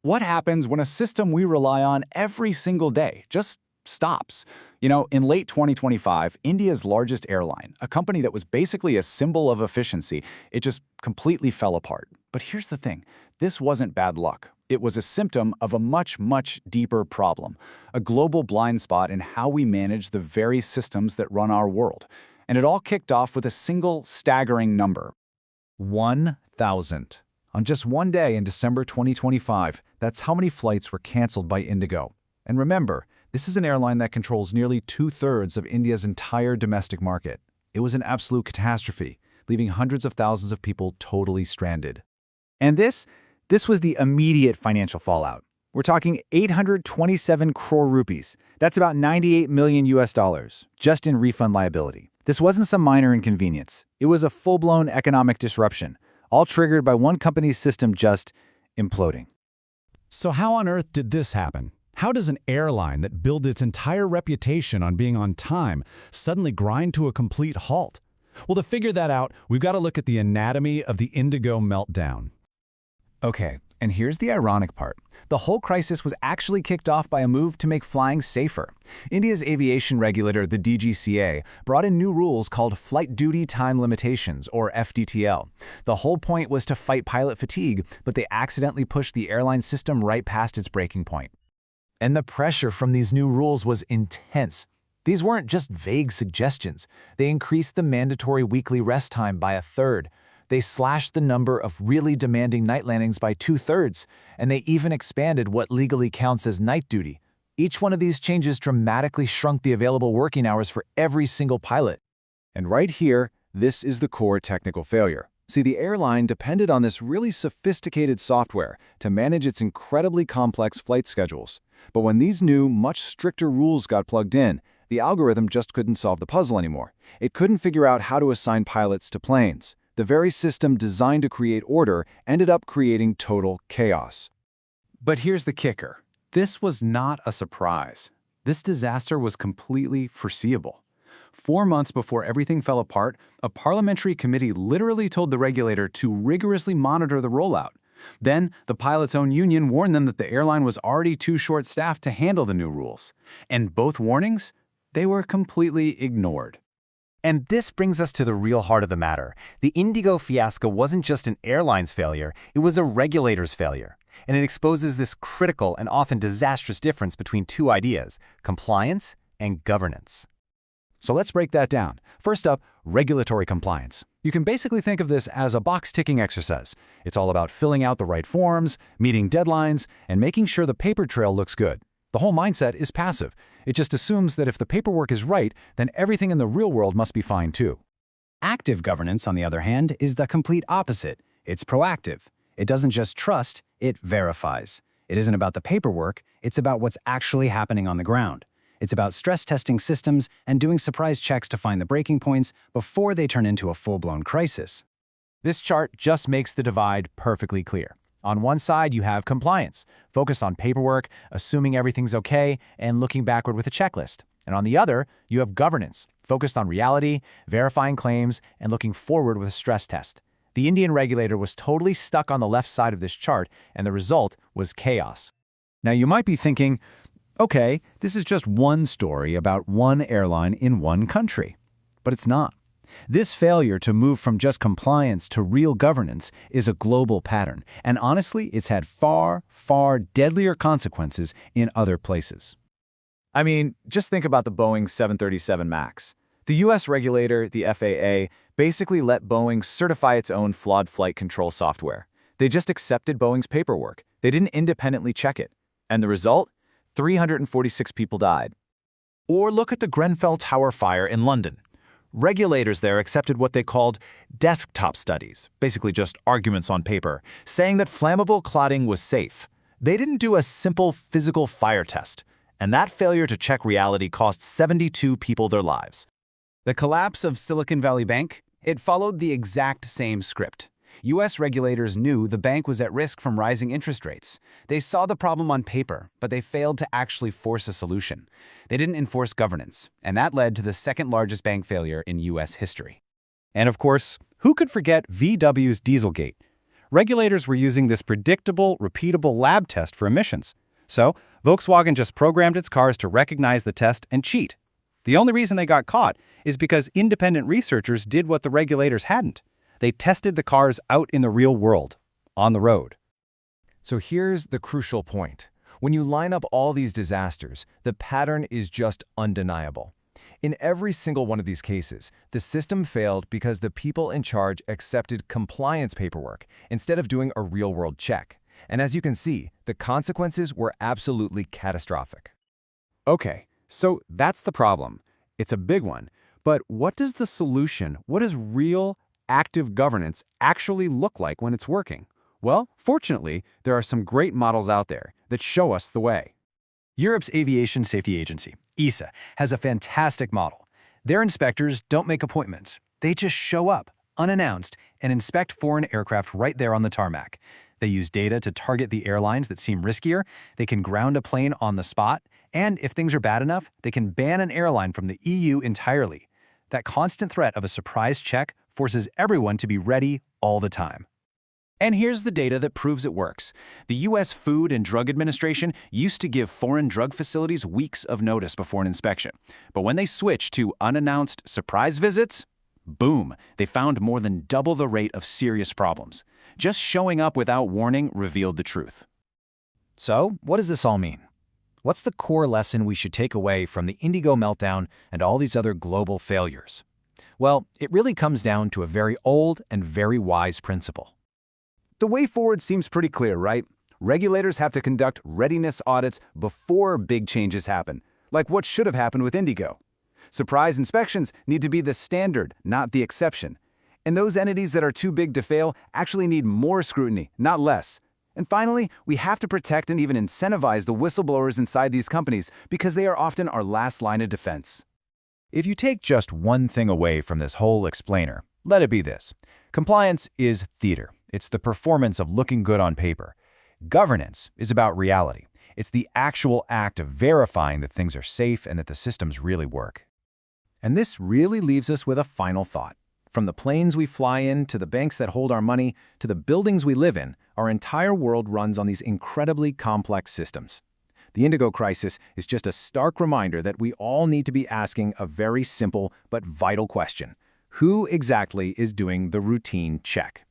What happens when a system we rely on every single day just stops? In late 2025, India's largest airline, a company that was basically a symbol of efficiency, it just completely fell apart. But here's the thing, this wasn't bad luck. It was a symptom of a much, much deeper problem, a global blind spot in how we manage the very systems that run our world. And it all kicked off with a single staggering number: 1,000. On just one day in December 2025, that's how many flights were canceled by Indigo. And remember, this is an airline that controls nearly 2/3 of India's entire domestic market. It was an absolute catastrophe, leaving hundreds of thousands of people totally stranded. And this was the immediate financial fallout. We're talking 827 crore rupees. That's about 98 million US dollars, just in refund liability. This wasn't some minor inconvenience. It was a full-blown economic disruption, all triggered by one company's system just imploding. So how on earth did this happen? How does an airline that built its entire reputation on being on time suddenly grind to a complete halt? Well, to figure that out, we've got to look at the anatomy of the Indigo meltdown. Okay, and here's the ironic part. The whole crisis was actually kicked off by a move to make flying safer. India's aviation regulator, the DGCA, brought in new rules called Flight Duty Time Limitations, or FDTL. The whole point was to fight pilot fatigue, but they accidentally pushed the airline system right past its breaking point. And the pressure from these new rules was intense. These weren't just vague suggestions. They increased the mandatory weekly rest time by a third. They slashed the number of really demanding night landings by 2/3, and they even expanded what legally counts as night duty. Each one of these changes dramatically shrunk the available working hours for every single pilot. And right here, this is the core technical failure. See, the airline depended on this really sophisticated software to manage its incredibly complex flight schedules. But when these new, much stricter rules got plugged in, the algorithm just couldn't solve the puzzle anymore. It couldn't figure out how to assign pilots to planes. The very system designed to create order ended up creating total chaos. But here's the kicker. This was not a surprise. This disaster was completely foreseeable. 4 months before everything fell apart, a parliamentary committee literally told the regulator to rigorously monitor the rollout. Then, the pilots' own union warned them that the airline was already too short-staffed to handle the new rules. And both warnings, they were completely ignored. And this brings us to the real heart of the matter. The Indigo fiasco wasn't just an airline's failure, it was a regulator's failure. And it exposes this critical and often disastrous difference between two ideas: compliance and governance. So let's break that down. First up, regulatory compliance. You can basically think of this as a box-ticking exercise. It's all about filling out the right forms, meeting deadlines, and making sure the paper trail looks good. The whole mindset is passive. It just assumes that if the paperwork is right, then everything in the real world must be fine too. Active governance, on the other hand, is the complete opposite. It's proactive. It doesn't just trust, it verifies. It isn't about the paperwork, it's about what's actually happening on the ground. It's about stress testing systems and doing surprise checks to find the breaking points before they turn into a full-blown crisis. This chart just makes the divide perfectly clear. On one side, you have compliance, focused on paperwork, assuming everything's okay, and looking backward with a checklist. And on the other, you have governance, focused on reality, verifying claims, and looking forward with a stress test. The Indian regulator was totally stuck on the left side of this chart, and the result was chaos. Now you might be thinking, okay, this is just one story about one airline in one country. But it's not. This failure to move from just compliance to real governance is a global pattern, and honestly, it's had far, far deadlier consequences in other places. I mean, just think about the Boeing 737 MAX. The US regulator, the FAA, basically let Boeing certify its own flawed flight control software. They just accepted Boeing's paperwork. They didn't independently check it. And the result? 346 people died. Or look at the Grenfell Tower fire in London. Regulators there accepted what they called desktop studies, basically just arguments on paper, saying that flammable cladding was safe. They didn't do a simple physical fire test, and that failure to check reality cost 72 people their lives. The collapse of Silicon Valley Bank, it followed the exact same script. U.S. regulators knew the bank was at risk from rising interest rates. They saw the problem on paper, but they failed to actually force a solution. They didn't enforce governance, and that led to the second largest bank failure in U.S. history. And of course, who could forget VW's Dieselgate? Regulators were using this predictable, repeatable lab test for emissions. So, Volkswagen just programmed its cars to recognize the test and cheat. The only reason they got caught is because independent researchers did what the regulators hadn't. They tested the cars out in the real world, on the road. So here's the crucial point. When you line up all these disasters, the pattern is just undeniable. In every single one of these cases, the system failed because the people in charge accepted compliance paperwork instead of doing a real-world check. And as you can see, the consequences were absolutely catastrophic. Okay, so that's the problem. It's a big one. But what does the solution, what does real, active governance actually look like when it's working? Well, fortunately, there are some great models out there that show us the way. Europe's Aviation Safety Agency, ESA, has a fantastic model. Their inspectors don't make appointments. They just show up, unannounced, and inspect foreign aircraft right there on the tarmac. They use data to target the airlines that seem riskier, they can ground a plane on the spot, and if things are bad enough, they can ban an airline from the EU entirely. That constant threat of a surprise check forces everyone to be ready all the time. And here's the data that proves it works. The U.S. Food and Drug Administration used to give foreign drug facilities weeks of notice before an inspection. But when they switched to unannounced surprise visits, boom, they found more than double the rate of serious problems. Just showing up without warning revealed the truth. So, what does this all mean? What's the core lesson we should take away from the Indigo meltdown and all these other global failures? Well, it really comes down to a very old and very wise principle. The way forward seems pretty clear, right? Regulators have to conduct readiness audits before big changes happen, like what should have happened with Indigo. Surprise inspections need to be the standard, not the exception. And those entities that are too big to fail actually need more scrutiny, not less. And finally, we have to protect and even incentivize the whistleblowers inside these companies because they are often our last line of defense. If you take just one thing away from this whole explainer, let it be this. Compliance is theater. It's the performance of looking good on paper. Governance is about reality. It's the actual act of verifying that things are safe and that the systems really work. And this really leaves us with a final thought. From the planes we fly in, to the banks that hold our money, to the buildings we live in, our entire world runs on these incredibly complex systems. The Indigo crisis is just a stark reminder that we all need to be asking a very simple but vital question. Who exactly is doing the routine check?